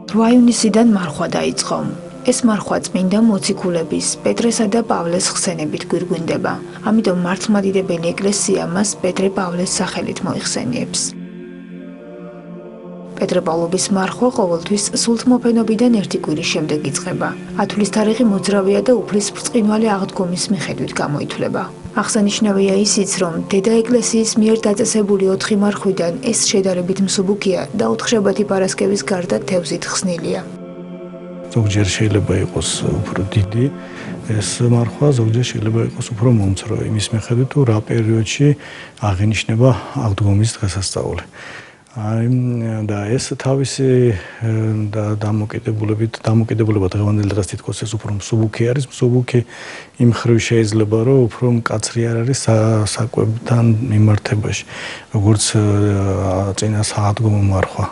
8 ივნისიდან მარხვა დაიწყო. ეს მარხვა წმინდა მოციქულების პეტრესა და პავლეს ხსენებით გვირგვინდება. ამიტომ მართლმადიდებელი ეკლესია მას პეტრე პავლეს სახელით მოიხსენიებს. პეტრე პავლობის მარხვა ყოველთვის სულთმოფენობიდან 1 კვირის შემდეგ იწყება. ათვლის თარიღი მოძრავია და უფლის ბრწყინვალე აღდგომის მიხედვით გამოითვლება. აღსანიშნავია ისიც, რომ დედა ეკლესიის მიერ დაწესებული 4 მარხვიდან ეს შედარებით მსუბუქია და 4 შაბათი პარასკევის გარდა თევზით ხსნილია. ზოგჯერ შეიძლება იყოს უფრო დიდი ეს მარხვა, ზოგჯერ შეიძლება იყოს უფრო მომცრო, იმის მიხედვით თუ რა პერიოდში აღინიშნება აღდგომის დღესასწაული. და ეს თავისი დამოკიდებულება დღევანდელ დღეს თითქოს ეს უფრო მსუბუქი არის. მსუბუქი იმ ხრივ შეიძლება რომ უფრო მკაცრი არ არის საკვებთან მიმართებაში, როგორც წინა სააღდგომო მარხვა.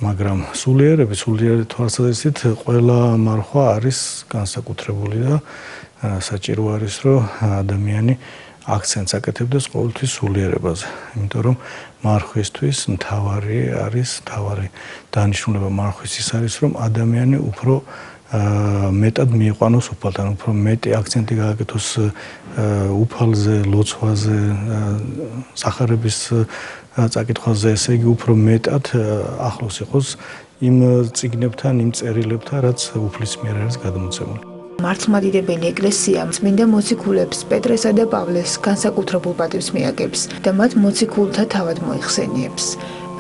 მაგრამ სულიერები თვალსაზრისით ყველა მარხვა არის განსაკუთრებული და საჭირო არის რომ ადამიანი აქცენტს აკეთებდეს ყოველთვის სულიერებაზე. იმიტომ რომ მარხვისთვის მთავარი დანიშნულება მარხვის ის არის რომ ადამიანი უფრო მეტად მიიყვანოს უფალთან, უფრო მეტი აქცენტი გააკეთოს უფალზე, ლოცვაზე, სახარების წაკითხვაზე, ესე იგი უფრო მეტად ახლოს იყოს იმ წიგნებთან, იმ წერილებთან, რაც უფლის მიერ არის გადმოცემული. მართლმადიდებელი ეკლესია წმინდა მოციქულებს პეტრესა და პავლეს განსაკუთრებულ პატივს მიაგებს და მათ მოციქულთა თავად მოიხსენიებს.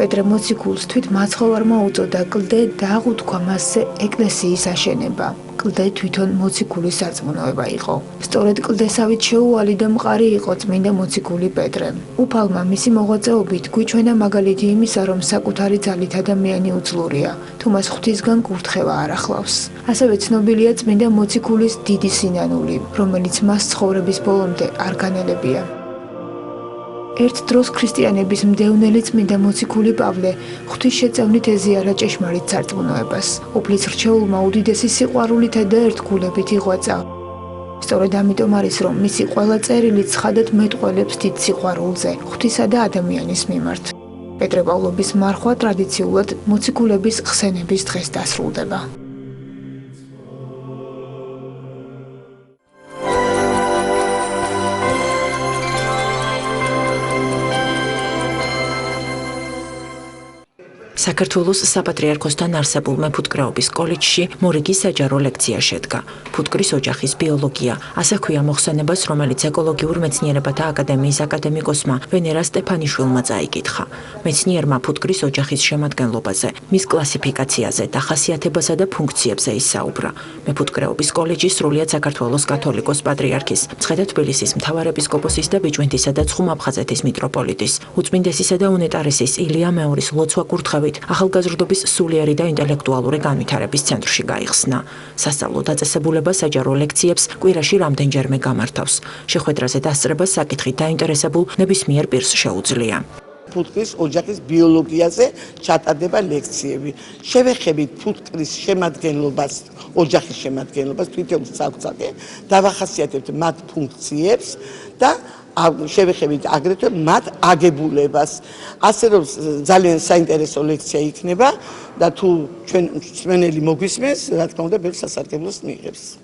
პეტრე მოციქულს თვით მაცხოვარმა უწოდა კლდე და აღუთქვა მასზე ეკლესიის აშენება. კლდე თვითონ მოციქულის სარწმუნოება იყო. სწორედ კლდესავით შეუვალი და მყარი იყო წმინდა მოციქული პეტრე. უფალმა მისი მოღვაწეობით გვიჩვენა მაგალითი იმისა, რომ საკუთარი ძალით ადამიანი უძლურია, თუ მას ღვთისგან კურთხევა არ ახლავს. ასევე ცნობილია წმინდა მოციქულის დიდი სინანული, რომელიც მას ცხოვრების ბოლომდე არ განელებია. ერთ დროს ქრისტიანების მდევნელი წმინდა მოციქული პავლე ღვთისშეწევნით ეზიარა ჭეშმარიტ სარწმუნოებას. უფლის რჩეულმა უდიდესი სიყვარულითა და ერთგულებით იღვაწა. სწორედ ამიტომ არის, რომ მისი ყველა წერილი ცხადად მეტყველებს დიდ სიყვარულზე ღვთისა და ადამიანის მიმართ. პეტრე პავლობის მარხვა ტრადიციულად მოციქულების ხსენების დღეს დასრულდება. საქართველოს საპატრიარქოსთან არსებულ მეფუტკრეობის კოლეჯში მორიგი საჯარო ლექცია შედგა. ფუტკრის ოჯახის ბიოლოგია, ასე ჰქვია მოხსენებას, რომელიც ეკოლოგიურ მეცნიერებათა აკადემიის აკადემიკოსმა ვენერა სტეფანიშვილმა წაიკითხა. მეცნიერმა ფუტკრის ოჯახის შემადგენლობაზე, მის კლასიფიკაციაზე, დახასიათებასა და ფუნქციებზე ისაუბრა. მეფუტკრეობის კოლეჯი სრულიად საქართველოს კათოლიკოს პატრიარქის, მცხეთა თბილისის მთავარეპისკოპოსის და ბიჭვინთისა და ცხუმ-აფხაზეთის მიტროპოლიტის, უწმინდესისა და უნეტარესის ილია მეორის ლოცვა კურთხევით ახალგაზრდობის სულიერი და ინტელექტუალური განვითარების ცენტრში გაიხსნა. სასწავლო დაწესებულება საჯარო ლექციებს კვირაში რამდენჯერმე გამართავს. შეხვედრაზე დასწრება საკითხით დაინტერესებულ ნებისმიერ პირს შეუძლია. ფუტკრის ოჯახის ბიოლოგიაზე ჩატარდება ლექციები. შევეხებით ფუტკრის შემადგენლობას, ოჯახის შემადგენლობას, თვითონ საკუთარ დავახასიათებთ მათ ფუნქციებს და შევეხებით აგრეთვე მათ აგებულებას. ასე რომ ძალიან საინტერესო ლექცია იქნება და თუ ჩვენ მსმენელი მოგვისმენს, რა თქმა უნდა, ბევრ სასარგებლოს მიიღებს.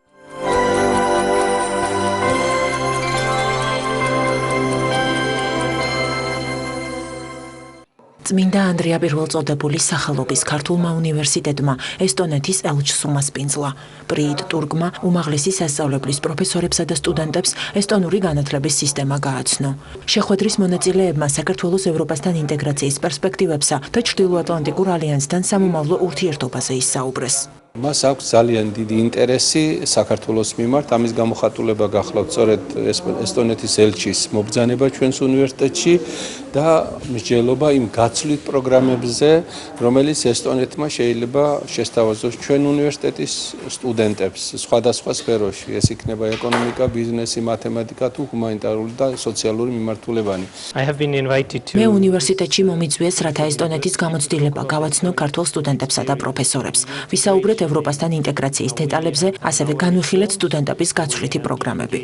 წმინდა ანდრია პირველწოდებულის სახელობის ქართულმა უნივერსიტეტმა ესტონეთის ელჩს უმასპინძლა. პრიიტ ტურგმა უმაღლესი სასწავლებლის პროფესორებსა და სტუდენტებს ესტონური განათლების სისტემა გააცნო. შეხვედრის მონაწილეებმა საქართველოს ევროპასთან ინტეგრაციის პერსპექტივებსა და ჩრდილოატლანტიკურ ალიანსთან სამომავლო ურთიერთობაზე ისაუბრეს. მას აქვს ძალიან დიდი ინტერესი საქართველოს მიმართ, ამის გამოხატულება გახლავთ სწორედ ესტონეთის ელჩის მობრძანება ჩვენს უნივერსიტეტში და მსჯელობა იმ გაცვლით პროგრამებზე, რომელიც ესტონეთმა შეიძლება შესთავაზოს ჩვენ უნივერსიტეტის სტუდენტებს სხვადასხვა სფეროში. ეს იქნება ეკონომიკა, ბიზნესი, მათემატიკა თუ ჰუმანიტარული და სოციალური მიმართულებანი. მე უნივერსიტეტში მომიწვიეს, რათა ესტონეთის გამოცდილება გავაცნო ქართულ სტუდენტებსა და პროფესორებს. ვისაუბრეთ ევროპასთან ინტეგრაციის დეტალებზე, ასევე განვიხილეთ სტუდენტების გაცვლითი პროგრამები.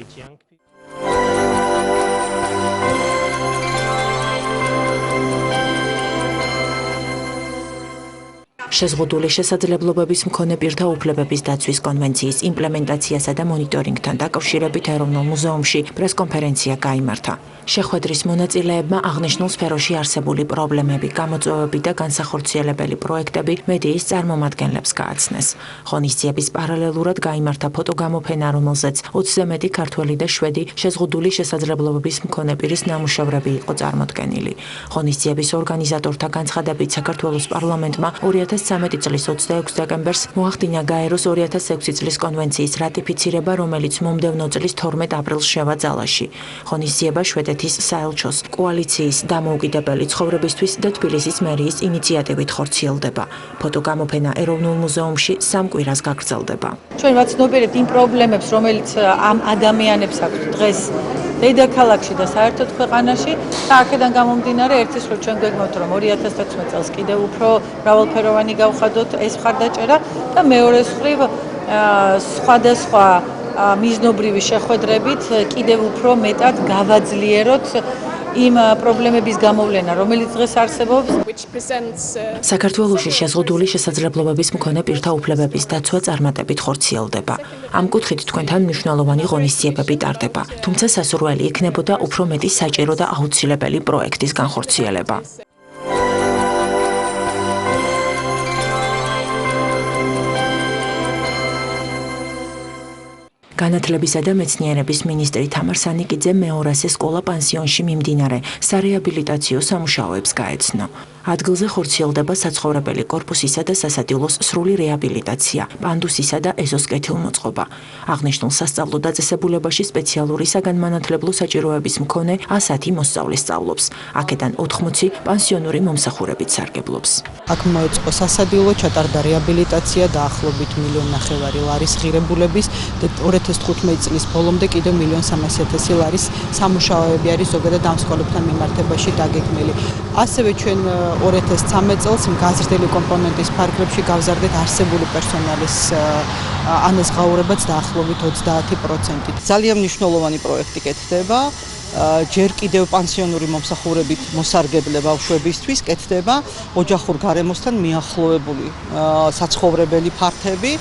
შეზღუდული შესაძლებლობების მქონე პირთა უფლებების დაცვის კონვენციის იმპლემენტაციასა და მონიტორინგთან დაკავშირებით ეროვნულ მუზეუმში პრესკონფერენცია გაიმართა. შეხვედრის მონაწილეებმა აღნიშნულ სფეროში არსებული პრობლემები, გამოწვევები და განსახორციელებელი პროექტები მედიის წარმომადგენლებს გააცნეს. ღონისძიების პარალელურად გაიმართა ფოტოგამოფენა, რომელზეც 20-ზე მეტი ქართველი და შვედი შეზღუდული შესაძლებლობების მქონე პირის ნამუშევრები იყო წარმოდგენილი. ღონისძიების ორგანიზატორთა განცხადებით, საქართველოს პარლამენტმა 2013 წლის 26 დეკემბერს მოახდინა გაეროს 2006 წლის კონვენციის რატიფიცირება, რომელიც მომდევნო წლის 12 აპრილს შევა ძალაში. ღონისძიება შვედეთის საელჩოს, კოალიციის დამოუკიდებელი ცხოვრებისთვის და თბილისის მერიის ინიციატივით ხორციელდება. ფოტოგამოფენა ეროვნულ მუზეუმში 3 კვირას გაგრძელდება. ჩვენ ვაცნობიერებთ იმ პრობლემებს, რომელიც ამ ადამიანებს აქვთ დღეს დედაქალაქში და საერთოდ ქვეყანაში და აქედან გამომდინარე ერთის რომ ჩვენ გვეგმოთ რომ 2016 წელს კიდევ უფრო მრავალფეროვანი გავხადოთ ეს მხარდაჭერა და მეორეს მხრივ სხვადასხვა მიზნობრივი შეხვედრებით კიდევ უფრო მეტად გავაძლიეროთ იმ პრობლემების გამოვლენა, რომელიც დღეს არსებობს. საქართველოში შეზღუდული შესაძლებლობების მქონე პირთა უფლებების დაცვა წარმატებით ხორციელდება. ამ კუთხით თქვენთან მნიშვნელოვანი ღონისძიებები ტარდება, თუმცა სასურველი იქნებოდა უფრო მეტი საჭირო და აუცილებელი პროექტის განხორციელება. განათლებისა და მეცნიერების მინისტრი თამარ სანიკიძე მეორასე სკოლა-პანსიონში მიმდინარე სარეაბილიტაციო სამუშაოებს გაეცნო. ადგილზე ხორციელდება საცხოვრებელი კორპუსისა და სასადილოს სრული რეაბილიტაცია, პანდუსისა და ეზოს კეთილმოწყობა. აღნიშნულ სასწავლო დაწესებულებაში სპეციალური საგანმანათლებლო საჭიროების მქონე 110 მოსწავლე სწავლობს. აქედან 80 პანსიონური მომსახურებით სარგებლობს. აქ მოეწყო სასადილო, ჩატარდა რეაბილიტაცია დაახლოებით 1,5 მილიონი ლარის ღირებულების და 2015 წლის ბოლომდე კიდევ 1,300,000 ლარის სამუშაოები არის ზოგადად ამ სკოლებთან მიმართებაში დაგეგმილი. ასევე ჩვენ 2013 წელს გაზრდილი კომპონენტის ფარგლებში გავზარდეთ არსებული პერსონალის ანაზღაურებაც დაახლოებით 30%. ძალიან მნიშვნელოვანი პროექტი კეთდება. ჯერ კიდევ პანსიონური მომსახურებით მოსარგებლე ბავშვებისთვის კეთდება ოჯახურ გარემოსთან მიახლოებული საცხოვრებელი ფართები,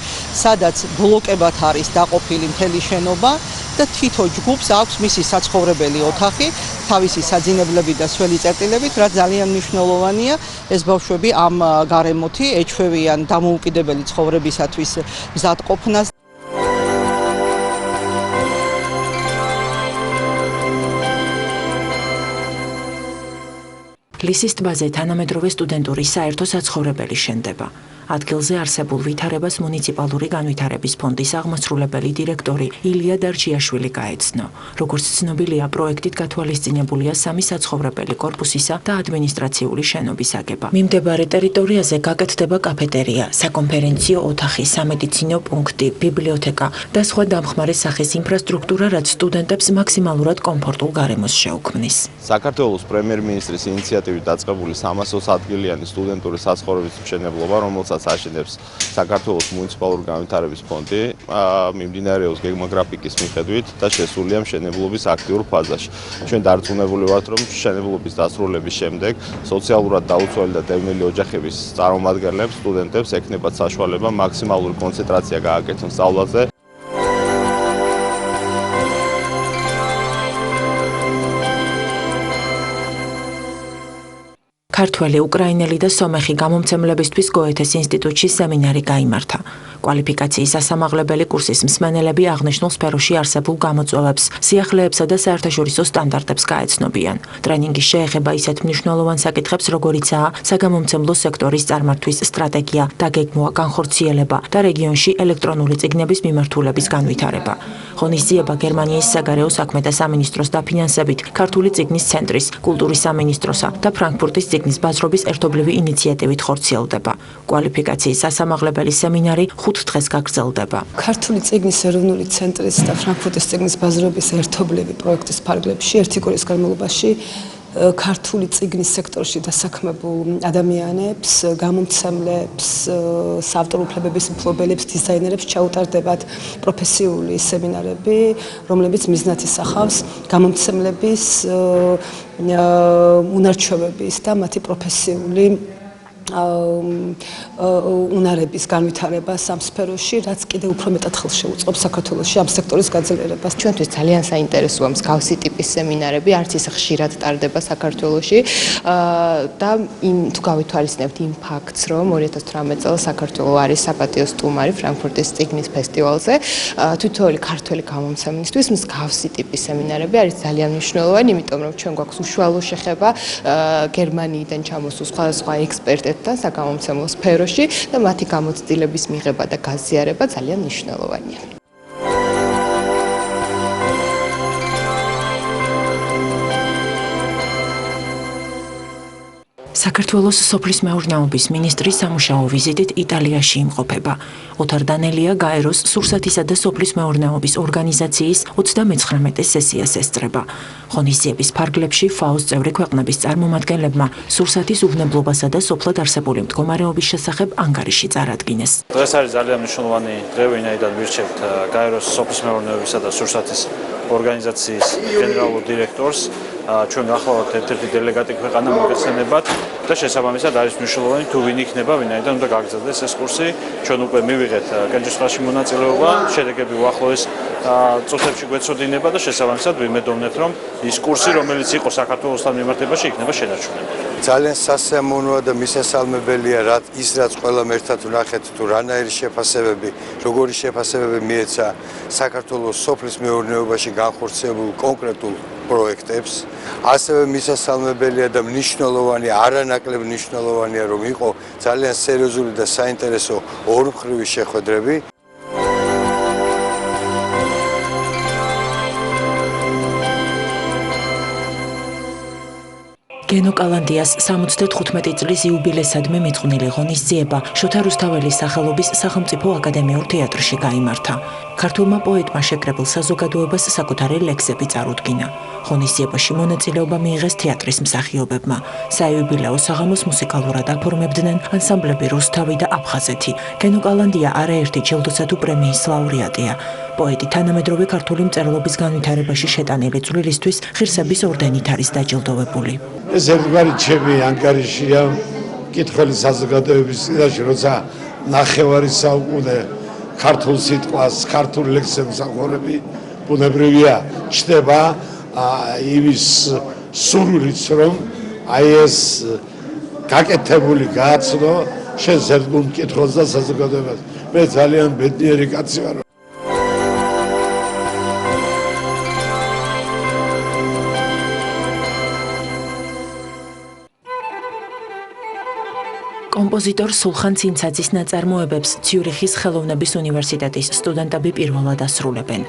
სადაც ბლოკებად არის დაყოფილი მთელი შენობა და თითო ჯგუფს აქვს მისი საცხოვრებელი ოთახი, თავისი საძინებლები და სველი წერტილებით, რაც ძალიან მნიშვნელოვანია. ეს ბავშვები ამ გარემოთი ეჩვევიან დამოუკიდებელი ცხოვრებისათვის მზადყოფნას. ლისის ტბაზე თანამედროვე სტუდენტური საერთო საცხოვრებელი შენდება. ადგილზე არსებულ ვითარებას მუნიციპალური განვითარების ფონდის აღმასრულებელი დირექტორი ილია დარჩიაშვილი გაეცნო. როგორც ცნობილია, პროექტით გათვალისწინებულია 3 საცხოვრებელი კორპუსისა და ადმინისტრაციული შენობის აგება. მიმდებარე ტერიტორიაზე გაკეთდება კაფეტერია, საკონფერენციო ოთახი, სამედიცინო პუნქტი, ბიბლიოთეკა და სხვა დამხმარე სახის ინფრასტრუქტურა, რაც სტუდენტებს მაქსიმალურად კომფორტულ გარემოს შეუქმნის. საქართველოს პრემიერ-მინისტრის ინიციატივით დაწყებული 300 ადგილიანი სტუდენტური საცხოვრების მშენებლობა, რომელსაც აშენებს საქართველოს მუნიციპალური განვითარების ფონდი, მიმდინარეობს გეგმოგრაფიკის მიხედვით და შესულია მშენებლობის აქტიურ ფაზაში. ჩვენ დარწმუნებული ვართ, რომ მშენებლობის დასრულების შემდეგ სოციალურად დაუცველი და დევნილი ოჯახების წარმომადგენლებს, სტუდენტებს ექნებათ საშუალება მაქსიმალური კონცენტრაცია გააკეთონ სწავლაზე. ქართველი, უკრაინელი და სომეხი გამომცემლებისთვის გოეთეს ინსტიტუტში სემინარი გაიმართა. კვალიფიკაციის ასამაღლებელი კურსის მსმენელები აღნიშნულ სფეროში არსებულ გამოწვევებს, სიახლეებსა და საერთაშორისო სტანდარტებს გაეცნობიან. ტრენინგი შეეხება ისეთ მნიშვნელოვან საკითხებს, როგორიცაა საგამომცემლო სექტორის წარმართვის სტრატეგია, დაგეგმვა, განხორციელება და რეგიონში ელექტრონული წიგნების მიმართულების განვითარება. ღონისძიება გერმანიის საგარეო საქმეთა სამინისტროს დაფინანსებით, ქართული წიგნის ცენტრის, კულტურის სამინისტროსა და ფრანკფურტის წიგნის ბაზრობის ერთობლივი ინიციატივით ხორციელდება. კვალიფიკაციის ასამაღლებელი სემინარი 5 დღეს გაგრძელდება. ქართული წიგნის ეროვნული ცენტრის და ფრანკფურტის წიგნის ბაზრობის ერთობლივი პროექტის ფარგლებში ერთი კვირის განმავლობაში ქართული წიგნის სექტორში დასაქმებულ ადამიანებს, გამომცემლებს, საავტორო უფლებების მფლობელებს, დიზაინერებს ჩაუტარდებათ პროფესიული სემინარები, რომლებიც მიზნად ისახავს გამომცემლების უნარჩვევების და მათი პროფესიული უნარების განვითარებას ამ სფეროში, რაც კიდევ უფრო მეტად ხელს შეუწყობს საქართველოში ამ სექტორის გაძლიერებას. ჩვენთვის ძალიან საინტერესოა მსგავსი ტიპის სემინარები, არც ისე ხშირად ტარდება საქართველოში და თუ გავითვალისწინებთ იმ ფაქტს, რომ 2018 წელს საქართველო არის საპატიო სტუმარი ფრანკფურტის წიგნის ფესტივალზე, თითოეული ქართველი გამომცემლისთვის მსგავსი ტიპის სემინარები არის ძალიან მნიშვნელოვანი, იმიტომ რომ ჩვენ გვაქვს უშუალო შეხება გერმანიიდან ჩამოსულ სხვადასხვა ექსპერტებთან საგამომცემლო სფეროში და მათი გამოცდილების მიღება და გაზიარება ძალიან მნიშვნელოვანია. საქართველოს სოფლის მეურნეობის მინისტრის სამუშაო ვიზიტით იტალიაში იმყოფება. ოთარ დანელია გაეროს სურსათისა და სოფლის მეურნეობის ორგანიზაციის 39 სესიას ესწრება. ღონისძიების ფარგლებში FAO-ს წევრი ქვეყნების წარმომადგენლებმა სურსათის უვნებლობასა და სოფლად არსებული მდგომარეობის შესახებ ანგარიში წარადგინეს. დღეს არის ძალიან მნიშვნელოვანი დღე, ვინაიდან ვირჩევთ გაეროს სოფლის მეურნეობისა და სურსათის ორგანიზაციის გენერალურ დირექტორს. ჩვენ გახლავართ ერთ-ერთი დელეგატი ქვეყანა მოგეხსენებათ და შესაბამისად არის მნიშვნელოვანი თუ ვინ იქნება, ვინაიდან უნდა გაგრძელდეს ეს კურსი. ჩვენ უკვე მივიღეთ კენჭისყრაში მონაწილეობა, შედეგები უახლოეს წუთებში გვეცოდინება და შესაბამისად ვიმედოვნეთ, რომ ის კურსი, რომელიც იყო საქართველოსთან მიმართებაში, იქნება შენარჩუნებული. ძალიან სასიამოვნოა და მისასალმებელია, რაც ყველამ ერთად ვნახეთ თუ რანაირი შეფასებები, როგორი შეფასებები მიეცა საქართველოს სოფლის მეურნეობაში განხორციელებულ კონკრეტულ პროექტებს. ასევე მისასალმებელია და მნიშვნელოვანი, არანაკლებ მნიშვნელოვანია, რომ იყო ძალიან სერიოზული და საინტერესო ორმხრივი შეხვედრები. გენო კალანდიას 75 წლის იუბილესადმი მიძღვნილი ღონისძიება შოთა რუსთაველის სახელობის სახელმწიფო აკადემიურ თეატრში გაიმართა. ქართულმა პოეტმა შეკრებილ საზოგადოებას საკუთარი ლექსები წარუდგინა. ღონისძიებაში მონაწილეობა მიიღეს თეატრის მსახიობებმა. საიუბილეო საღამოს მუსიკალურად აფორმებდნენ ანსამბლები რუსთავი და აფხაზეთი. გენო კალანდია არაერთი ჯილდოსა თუ პრემიის ლაურეატია. პოეტი თანამედროვე ქართული მწერლობის განვითარებაში შეტანილი წვლილისთვის ღირსების ორდენით არის დაჯილდოვებული. ეს ერთგვარი ჩემი ანგარიშია მკითხველი საზოგადოების წინაშე, როცა ნახევარი საუკუნე ქართულ სიტყვას, ქართულ ლექსებს მსახურები, ბუნებრივია ჩნდება იმის სურვილიც, რომ აი ეს გაკეთებული გააცნო შენს ერთგულ მკითხველს და საზოგადოებას. მე ძალიან ბედნიერი კაცი ვარ. კომპოზიტორ სულხან ცინცაძის ნაწარმოებებს ციურიხის ხელოვნების უნივერსიტეტის სტუდენტები პირველად ასრულებენ.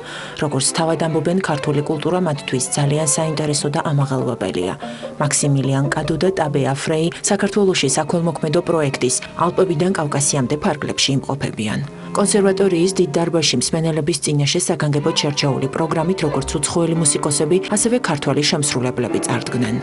როგორც თავად ამბობენ, ქართული კულტურა მათთვის ძალიან საინტერესო და ამაღელვებელია. მაქსიმილიან კადუ და ტაბეა ფრეი საქართველოში საქველმოქმედო პროექტის ალპებიდან კავკასიამდე ფარგლებში იმყოფებიან. კონსერვატორიის დიდ დარბაზში მსმენელების წინაშე საგანგებოდ შერჩეული პროგრამით როგორც უცხოელი მუსიკოსები, ასევე ქართველი შემსრულებლები წარდგნენ.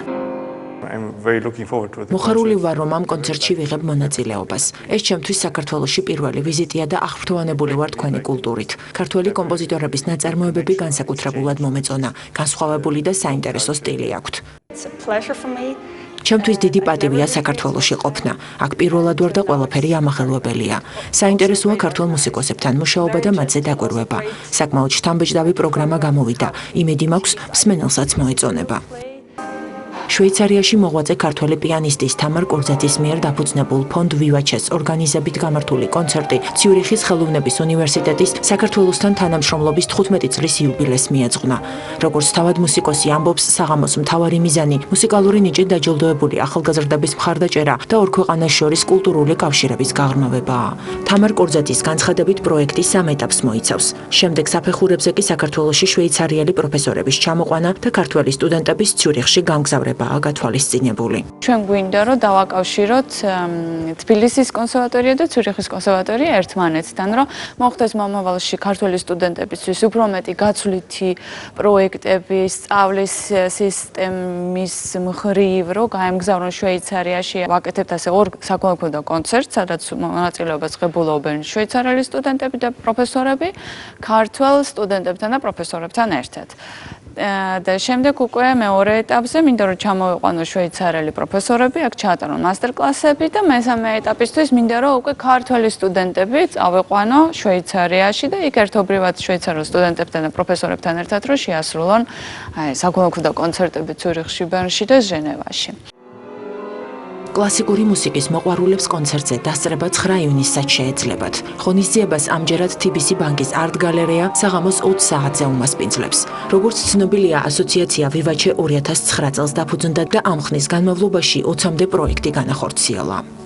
მოხარული ვარ, რომ ამ კონცერტში ვიღებ მონაწილეობას. ეს ჩემთვის საქართველოში პირველი ვიზიტია და აღფრთოვანებული ვარ თქვენი კულტურით. ქართველი კომპოზიტორების ნაწარმოებები განსაკუთრებულად მომეწონა, განსხვავებული და საინტერესო სტილი აქვთ. ჩემთვის დიდი პატივია საქართველოში ყოფნა. აქ პირველად ვარ და ყველაფერი ამაღელვებელია. საინტერესოა ქართულ მუსიკოსებთან მუშაობა და მათზე დაკვირვება. საკმაოდ შთამბეჭდავი პროგრამა გამოვიდა. იმედი მაქვს, მსმენელსაც მოეწონება. შვეიცარიაში მოღვაწე ქართველი პიანისტის თამარ კორძაძის მიერ დაფუძნებულ ფონდ ვივაჩეს ორგანიზებით გამართული კონცერტი ციურიხის ხელოვნების უნივერსიტეტის საქართველოსთან თანამშრომლობის 15 წლის იუბილეს მიეძღვნა. როგორც თავად მუსიკოსი ამბობს, საღამოს მთავარი მიზანი მუსიკალური ნიჭით დაჯილდოებული ახალგაზრდების მხარდაჭერა და ორ ქვეყანას შორის კულტურული კავშირების გაღრმავებაა. თამარ კორძაძის განცხადებით პროექტი 3 ეტაპს მოიცავს. შემდეგ საფეხურებზე კი საქართველოში შვეიცარიელი პროფესორების ჩამოყვანა და ქართველი სტუდენტების ციურიხში გამგზავრება გათვალისწინებული. ჩვენ გვინდა რომ დავაკავშიროთ თბილისის კონსერვატორია და ციურიხის კონსერვატორია ერთმანეთთან, რომ მოხდეს მომავალში ქართველი სტუდენტებისთვის უფრო მეტი გაცვლითი პროექტები, სწავლის სისტემის მხრივ, რომ გაემგზავრონ შვეიცარიაში. ვაკეთებთ ასე ორ საქველმოქმედო კონცერტს, სადაც მონაწილეობას ღებულობენ შვეიცარიელი სტუდენტები და პროფესორები, ქართველ სტუდენტებთან და პროფესორებთან ერთად. და შემდეგ უკვე მეორე ეტაპზე მინდა რომ ჩამოვიყვანო შვეიცარიელი პროფესორები, აქ ჩაატარონ მასტერკლასები და მესამე ეტაპისთვის მინდა რომ უკვე ქართველი სტუდენტები წავიყვანო შვეიცარიაში და იქ ერთობრივად შვეიცარიელ სტუდენტებთან და პროფესორებთან ერთად რომ შეასრულონ საქველმოქმედო კონცერტები ცურიხში, ბერნში და ჟენევაში. კლასიკური მუსიკის მოყვარულებს კონცერტზე დასწრება 9 ივნისსაც შეეძლებათ. ღონისძიებას ამჯერად TBC ბანკის არტ გალერეა საღამოს 20 საათზე უმასპინძლებს. როგორც ცნობილია, ასოციაცია ვივაჩე 2009 წელს დაფუძნდა და ამ ხნის განმავლობაში 20-მდე პროექტი განახორციელა.